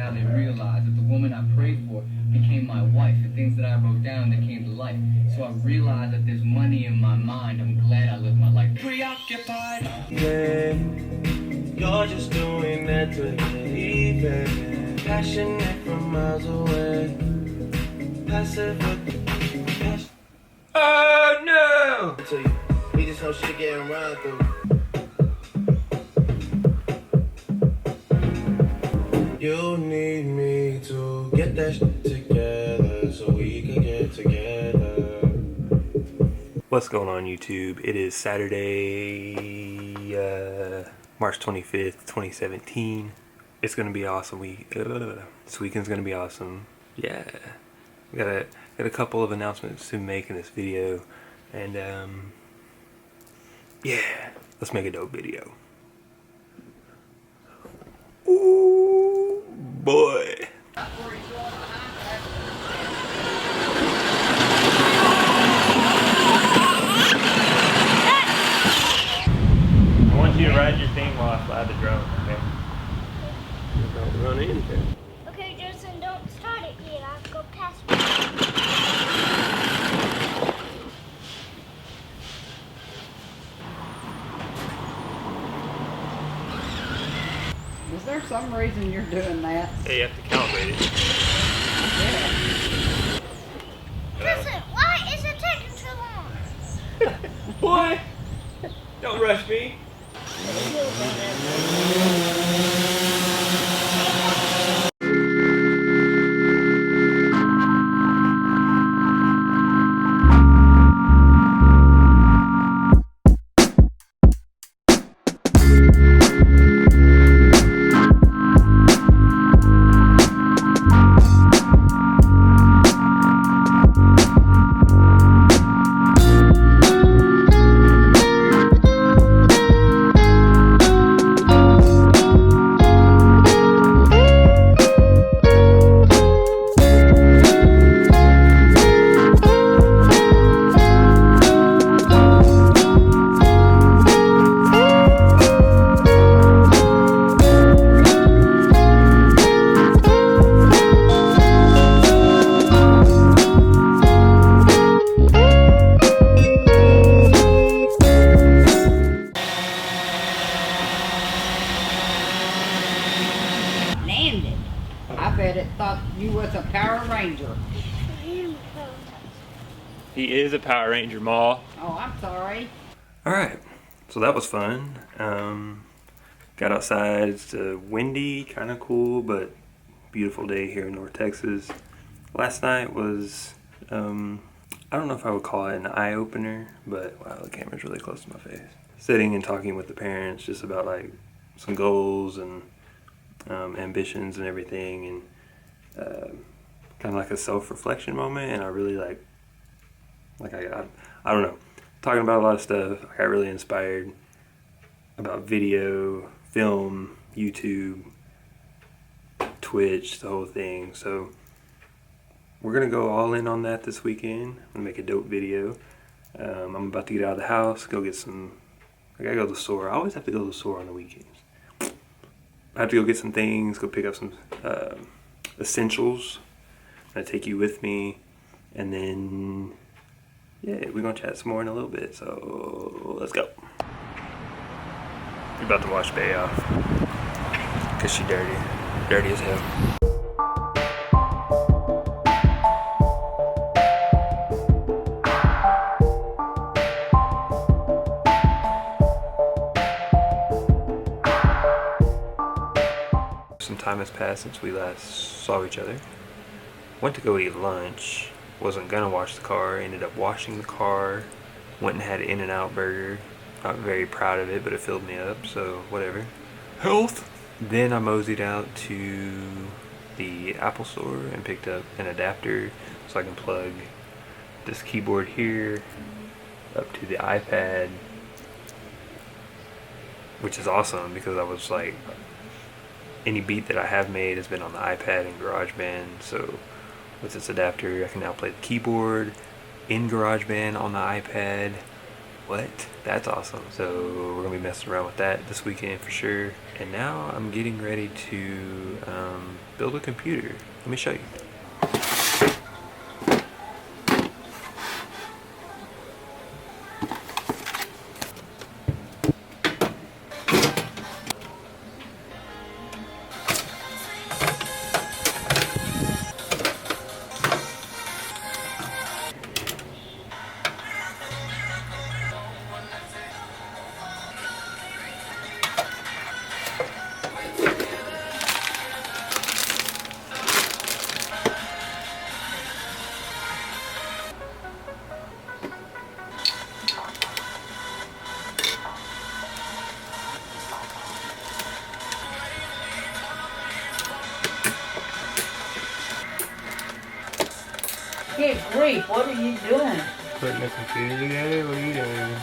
now they realize that the woman I prayed for became my wife. The things that I wrote down that came to life. So I realized that there's money in my mind. I'm glad I lived my life preoccupied. Yeah, you're just doing that to believe it. Passionate from miles away. Passive with the passion. Oh no! To you. We just know shit getting run through. You need me to get that shit together so we can get together. What's going on, YouTube? It is Saturday, March 25th, 2017. It's gonna be awesome. This weekend's gonna be awesome. Yeah, we got a couple of announcements to make in this video, and yeah, let's make a dope video. Ooh, boy. I want you to ride your thing while I fly the drone, okay? Don't run into it. Okay, Richardson, don't start it yet. I'll go past Is there some reason you're doing that? Yeah, you have to calibrate it. Richardson, why is it taking so long? What? Don't rush me. I bet it thought you was a Power Ranger. He is a Power Ranger, Ma. Oh, I'm sorry. Alright, so that was fun. Got outside. It's windy, kind of cool, but beautiful day here in North Texas. Last night was, I don't know if I would call it an eye-opener, but wow, the camera's really close to my face. Sitting and talking with the parents just about like some goals and ambitions and everything, and kind of like a self-reflection moment. And I really I don't know, talking about a lot of stuff. I got really inspired about video, film, YouTube, Twitch, the whole thing. So we're gonna go all in on that this weekend. I'm gonna make a dope video. I'm about to get out of the house, go get some. I gotta go to the store. I always have to go to the store on the weekends. I have to go get some things, go pick up some essentials. I'm gonna take you with me, and then yeah, we're gonna chat some more in a little bit. So let's go. We're about to wash Bay off because she's dirty as hell. Some time has passed since we last saw each other. Went to go eat lunch. Wasn't gonna wash the car. Ended up washing the car. Went and had an In-N-Out burger. Not very proud of it, but it filled me up, so whatever. Health! Then I moseyed out to the Apple store and picked up an adapter so I can plug this keyboard here up to the iPad, which is awesome because I was like, any beat that I have made has been on the iPad and GarageBand, so with this adapter I can now play the keyboard in GarageBand on the iPad, What? That's awesome. So we're gonna be messing around with that this weekend for sure. And now I'm getting ready to build a computer. Let me show you. Good grief, what are you doing? Putting the computer together? What are you doing?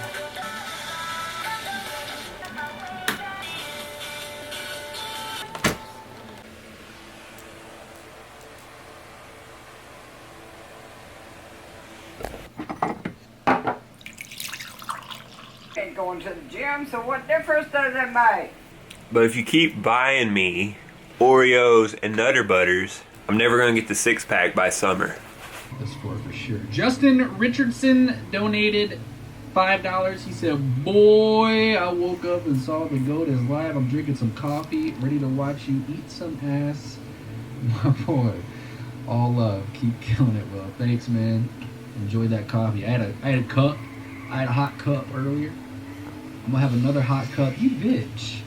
Ain't going to the gym, so what difference does it make? But if you keep buying me Oreos and Nutter Butters, I'm never gonna get the 6-pack by summer. The score for sure. Justin Richardson donated $5. He said, "Boy, I woke up and saw the GOAT is live. I'm drinking some coffee, ready to watch you eat some ass." My boy, all love. Keep killing it, bro. Thanks, man. Enjoyed that coffee. I had a cup. I had a hot cup earlier. I'm gonna have another hot cup. You bitch.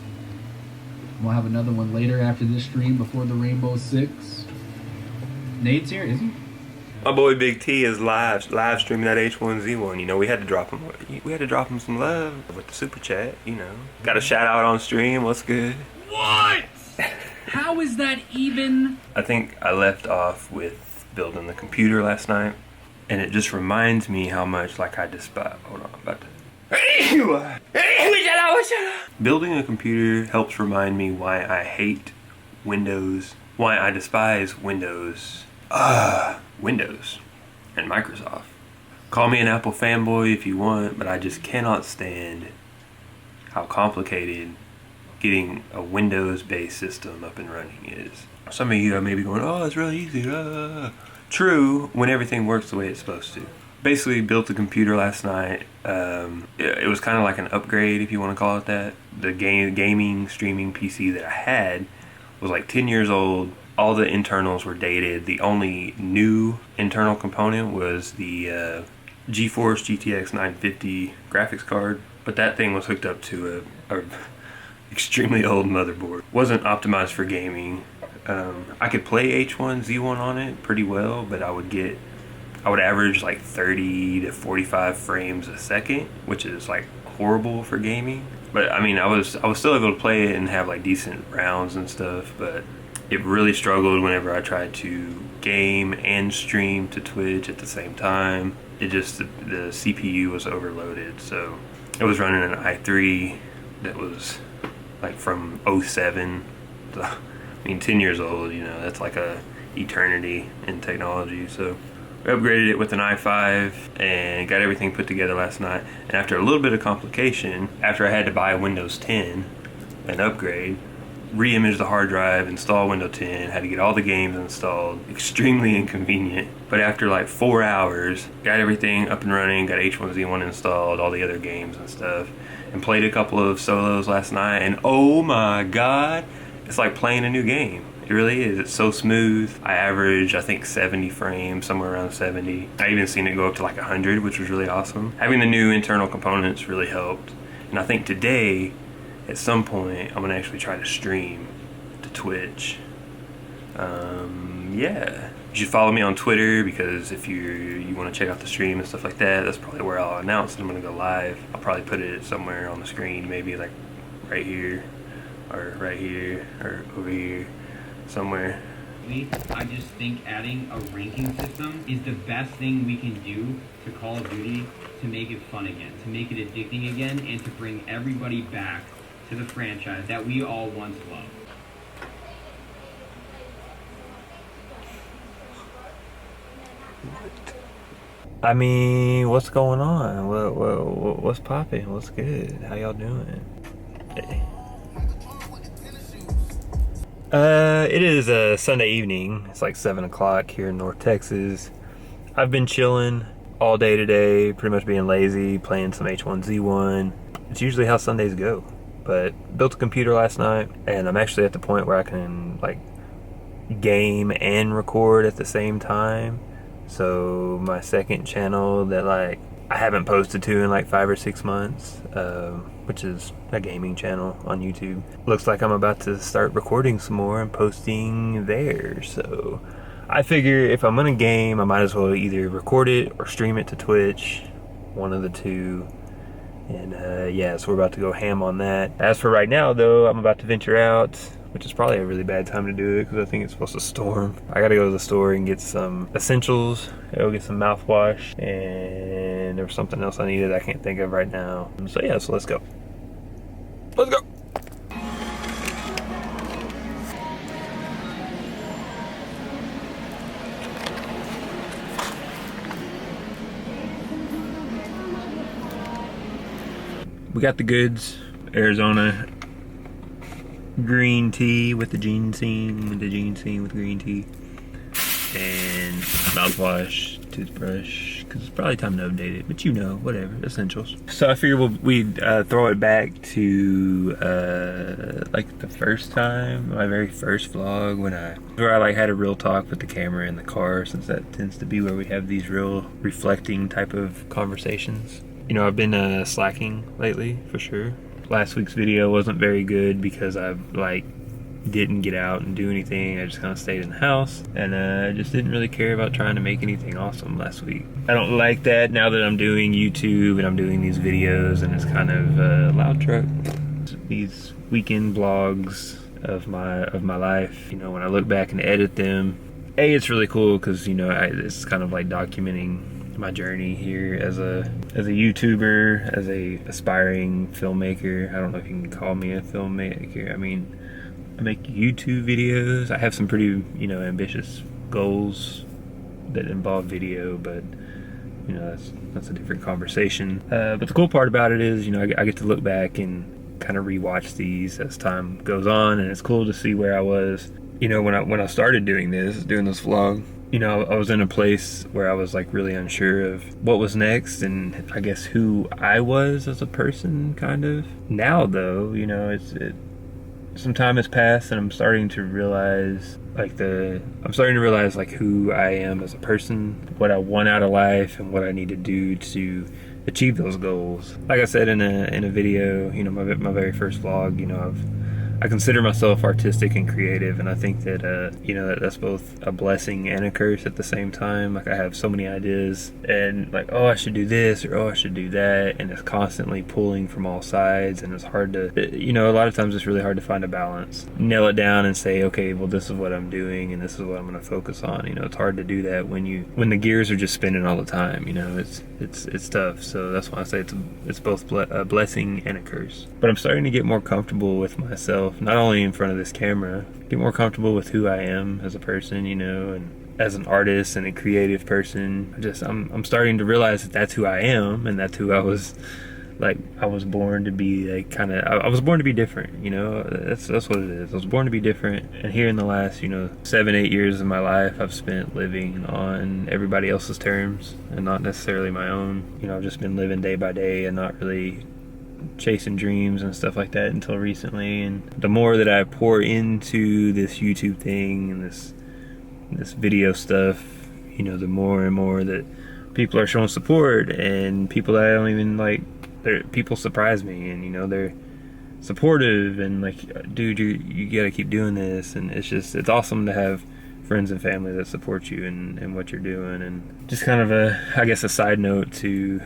I'm gonna have another one later after this stream before the Rainbow Six. Nate's here, is he? My boy Big T is live streaming that H1Z1. You know, we had to drop him some love with the super chat. You know, got a shout out on stream. What's good? What? How is that even? I think I left off with building the computer last night, and it just reminds me how much like I despise. Hold on, I'm about to. Building a computer helps remind me why I hate Windows, why I despise Windows. Windows and Microsoft. Call me an Apple fanboy if you want, but I just cannot stand how complicated getting a Windows-based system up and running is. Some of you are maybe going, "Oh, it's really easy." True, when everything works the way it's supposed to. Basically built a computer last night. It was kind of like an upgrade, if you want to call it that. The gaming streaming PC that I had was like 10 years old. All the internals were dated. The only new internal component was the GeForce GTX 950 graphics card, but that thing was hooked up to a extremely old motherboard. Wasn't optimized for gaming. I could play H1Z1 on it pretty well, but I would average like 30 to 45 frames a second, which is like horrible for gaming. But I mean, I was still able to play it and have like decent rounds and stuff, but it really struggled whenever I tried to game and stream to Twitch at the same time. It just, the CPU was overloaded, so it was running an i3 that was like from 07. So, I mean, 10 years old, you know, that's like a eternity in technology. So we upgraded it with an i5 and got everything put together last night. And after a little bit of complication, after I had to buy Windows 10 and upgrade, re-image the hard drive, install Windows 10, had to get all the games installed. Extremely inconvenient. But after like 4 hours, got everything up and running, got H1Z1 installed, all the other games and stuff, and played a couple of solos last night, and oh my god, it's like playing a new game. It really is. It's so smooth. I average, I think, 70 frames, somewhere around 70. I even seen it go up to like 100, which was really awesome. Having the new internal components really helped. And I think today, at some point, I'm gonna actually try to stream to Twitch. Yeah. You should follow me on Twitter, because if you want to check out the stream and stuff like that, that's probably where I'll announce that I'm gonna go live. I'll probably put it somewhere on the screen, maybe like right here, or right here, or over here, somewhere. I just think adding a ranking system is the best thing we can do to Call of Duty to make it fun again, to make it addicting again, and to bring everybody back to the franchise that we all once loved. I mean, what's going on? What's popping? What's good? How y'all doing? Hey. It is a Sunday evening. It's like 7 o'clock here in North Texas. I've been chilling all day today, pretty much being lazy, playing some H1Z1. It's usually how Sundays go. But built a computer last night, and I'm actually at the point where I can like game and record at the same time. So my second channel that like I haven't posted to in like 5 or 6 months, which is a gaming channel on YouTube, looks like I'm about to start recording some more and posting there. So I figure if I'm gonna game, I might as well either record it or stream it to Twitch, one of the two. And yeah, so we're about to go ham on that. As for right now though, I'm about to venture out, which is probably a really bad time to do it because I think it's supposed to storm. I gotta go to the store and get some essentials. Go get some mouthwash, and there was something else I needed I can't think of right now. So yeah, so let's go. Let's go. We got the goods. Arizona green tea with the ginseng, with green tea, and mouthwash, toothbrush, because it's probably time to update it, but you know, whatever, essentials. So I figured we'd throw it back to like the first time, my very first vlog, where I like had a real talk with the camera in the car, since that tends to be where we have these real reflecting type of conversations. You know, I've been slacking lately, for sure. Last week's video wasn't very good because I like didn't get out and do anything. I just kind of stayed in the house, and I just didn't really care about trying to make anything awesome last week. I don't like that now that I'm doing YouTube and I'm doing these videos, and it's kind of loud truck. These weekend vlogs of my life. You know, when I look back and edit them, it's really cool because, you know, it's kind of like documenting my journey here as a YouTuber, as a aspiring filmmaker. I don't know if you can call me a filmmaker. I mean, I make YouTube videos. I have some pretty, you know, ambitious goals that involve video, but you know, that's a different conversation. But the cool part about it is, you know, I get to look back and kind of rewatch these as time goes on, and it's cool to see where I was, you know, when I started doing this vlog. You know, I was in a place where I was like really unsure of what was next, and I guess who I was as a person, kind of. Now though, you know, some time has passed, and I'm starting to realize like who I am as a person, what I want out of life, and what I need to do to achieve those goals. Like I said in a video, you know, my very first vlog, you know, I consider myself artistic and creative, and I think that you know, that's both a blessing and a curse at the same time. Like, I have so many ideas, and like, oh, I should do this, or oh, I should do that, and it's constantly pulling from all sides, and it's hard to, you know, a lot of times it's really hard to find a balance, nail it down and say, okay, well, this is what I'm doing and this is what I'm going to focus on. You know, it's hard to do that when the gears are just spinning all the time. You know, it's tough. So that's why I say it's both a blessing and a curse. But I'm starting to get more comfortable with myself, not only in front of this camera, get more comfortable with who I am as a person, you know, and as an artist and a creative person. I'm starting to realize that that's who I am, and that's who I was. Like, I was born to be like I was born to be different, you know. That's what it is. I was born to be different, and here in the last, you know, 7-8 years of my life, I've spent living on everybody else's terms and not necessarily my own. You know, I've just been living day by day and not really chasing dreams and stuff like that until recently. And the more that I pour into this YouTube thing and this video stuff, you know, the more and more that people are showing support, and people that I don't even like, people surprise me, and you know, they're supportive and like, dude, you gotta keep doing this. And it's awesome to have friends and family that support you and what you're doing. And just kind of a side note to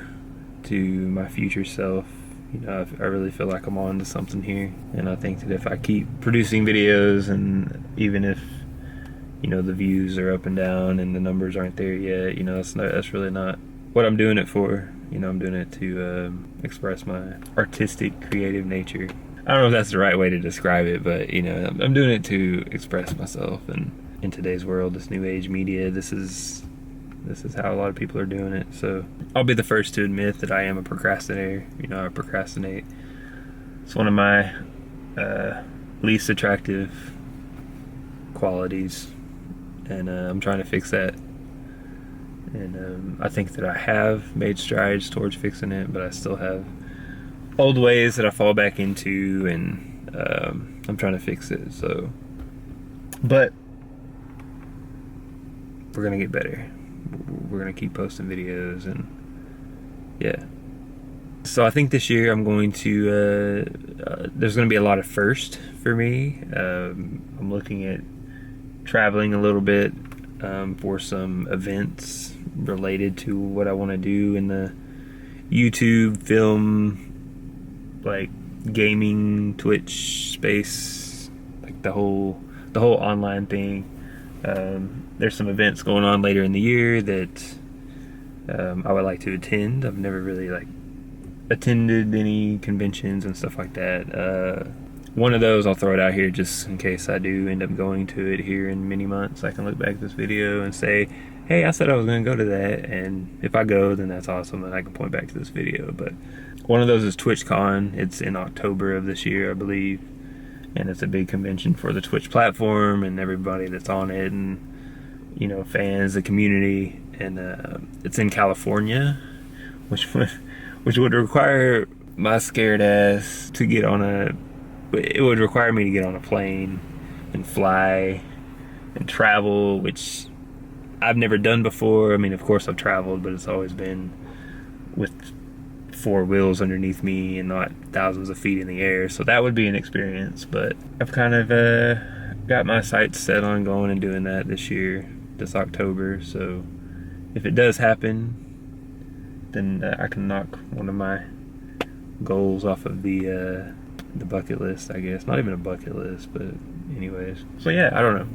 my future self. You know, I really feel like I'm on to something here, and I think that if I keep producing videos, and even if, you know, the views are up and down and the numbers aren't there yet, you know, that's really not what I'm doing it for. You know, I'm doing it to express my artistic, creative nature. I don't know if that's the right way to describe it, but you know, I'm doing it to express myself. And in today's world, this new age media, this is This is how a lot of people are doing it. So I'll be the first to admit that I am a procrastinator. You know, I procrastinate. It's one of my least attractive qualities, and I'm trying to fix that. And I think that I have made strides towards fixing it, but I still have old ways that I fall back into, and I'm trying to fix it. So, but we're gonna get better. We're gonna keep posting videos, and yeah. So I think this year I'm going to there's gonna be a lot of first for me. I'm looking at traveling a little bit for some events related to what I want to do in the YouTube, film, like gaming, Twitch space, like the whole online thing. There's some events going on later in the year that I would like to attend. I've never really like attended any conventions and stuff like that. One of those, I'll throw it out here just in case I do end up going to it here in many months. I can look back at this video and say, hey, I said I was going to go to that, and if I go, then that's awesome, and I can point back to this video. But one of those is TwitchCon. It's in October of this year, I believe, and it's a big convention for the Twitch platform and everybody that's on it, and you know, fans, the community, and it's in California, which would require my scared ass to get on a. It would require me to get on a plane and fly and travel, which I've never done before. I mean, of course I've traveled, but it's always been with 4 wheels underneath me and not thousands of feet in the air. So that would be an experience, but I've kind of got my sights set on going and doing that this year, this October. So if it does happen, then I can knock one of my goals off of the bucket list, I guess. Not even a bucket list, but anyways. So yeah, I don't know.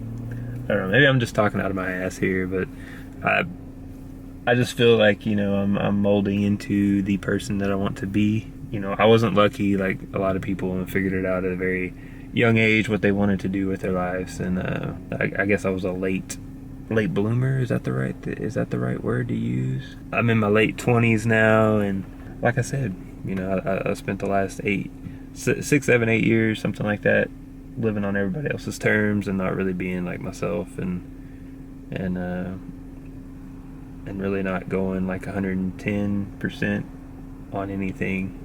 Maybe I'm just talking out of my ass here, but I just feel like, you know, I'm molding into the person that I want to be. You know, I wasn't lucky like a lot of people and figured it out at a very young age what they wanted to do with their lives, and I guess I was a late bloomer. Is that the right word to use? I'm in my late 20s now, and like I said, you know, I spent the last 6, 7, 8 years, something like that, living on everybody else's terms and not really being like myself, and really not going like 110% on anything.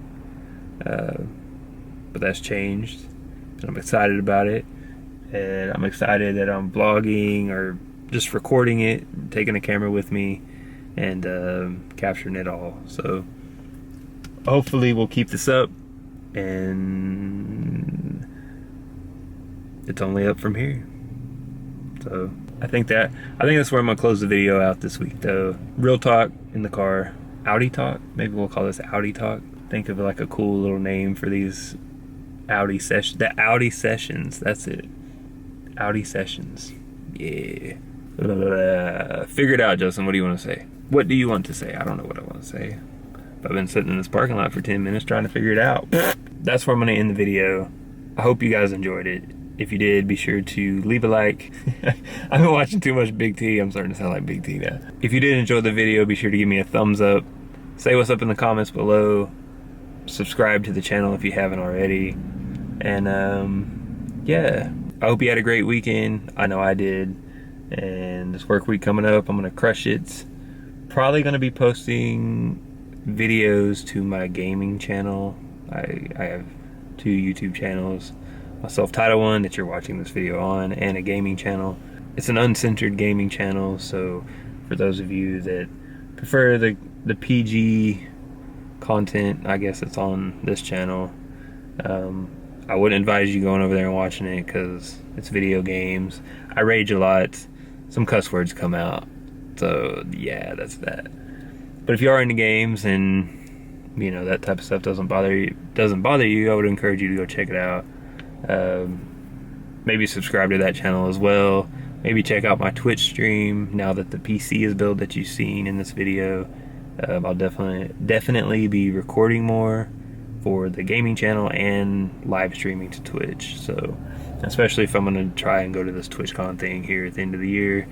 But that's changed, and I'm excited about it, and I'm excited that I'm vlogging or just recording it, taking a camera with me, and capturing it all. So hopefully we'll keep this up, and it's only up from here. So I think that's where I'm gonna close the video out this week, though. Real talk in the car, Audi talk. Maybe we'll call this Audi talk. Think of like a cool little name for these Audi sessions. The Audi sessions. That's it. Audi sessions. Yeah. Figure it out, Justin. What do you want to say? What do you want to say? I don't know what I want to say. I've been sitting in this parking lot for 10 minutes trying to figure it out. That's where I'm going to end the video. I hope you guys enjoyed it. If you did, be sure to leave a like. I've been watching too much Big T. I'm starting to sound like Big T now. If you did enjoy the video, be sure to give me a thumbs up. Say what's up in the comments below. Subscribe to the channel if you haven't already. And yeah, I hope you had a great weekend. I know I did. And this work week coming up, I'm going to crush it. Probably going to be posting videos to my gaming channel. I have 2 YouTube channels, a self-titled one that you're watching this video on, and a gaming channel. It's an uncensored gaming channel, so for those of you that prefer the PG content, I guess it's on this channel. I wouldn't advise you going over there and watching it because it's video games. I rage a lot. Some cuss words come out. So yeah, that's that. But if you are into games and you know that type of stuff doesn't bother you, I would encourage you to go check it out. Maybe subscribe to that channel as well. Maybe check out my Twitch stream now that the PC is built that you've seen in this video. I'll definitely be recording more for the gaming channel and live streaming to Twitch. So especially if I'm going to try and go to this TwitchCon thing here at the end of the year.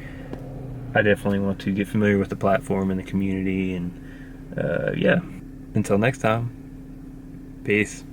I definitely want to get familiar with the platform and the community, and yeah. Until next time, peace.